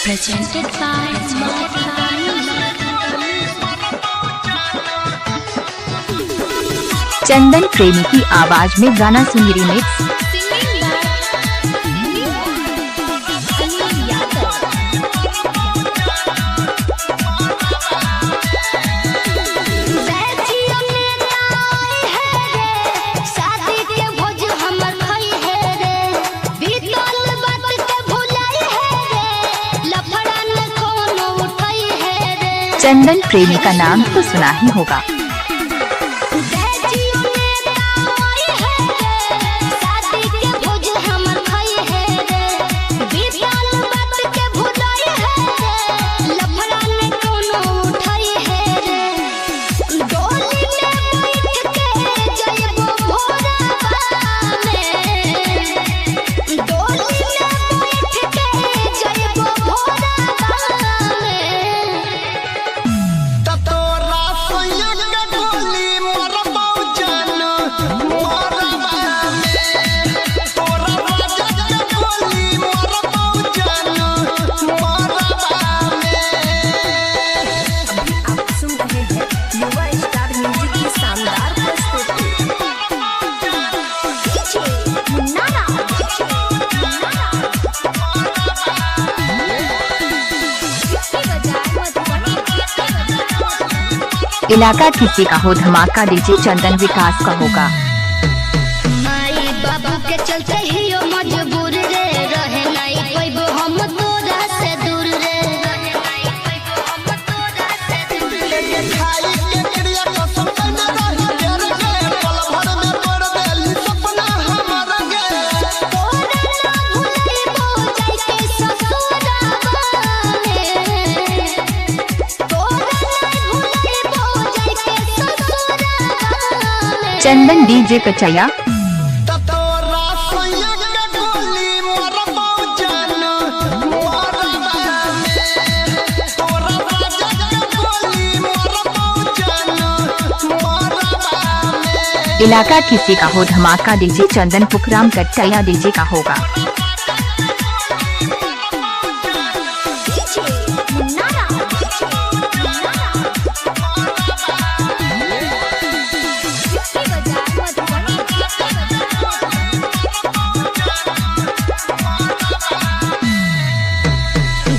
presented by चंदन प्रेमी की आवाज में गाना सुनी रिमिक्स। चंदन प्रेमी का नाम तो सुना ही होगा। इलाका किसी का हो, धमाका डीजे चंदन विकास का होगा। माई बाबू के चलते ही ओ मजबूर रे, रहे नहीं पैबो हम तोरा से दूर रे। चंदन डीजे कचैया इलाका किसी का हो, धमाका डीजे चंदन पुखराम कटैया डीजे का होगा।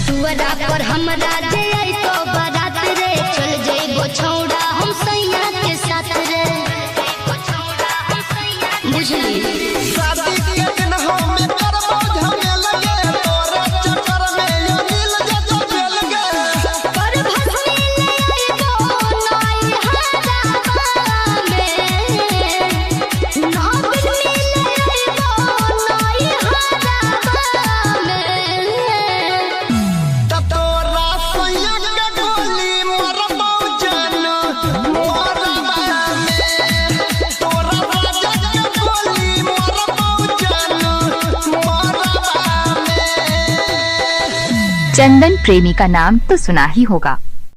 दुआरा पर हमरा जे आई तो बारात रे, चल जइबो छौड़ा हम सैया के साथ रे। बुझली चंदन प्रेमी का नाम तो सुना ही होगा।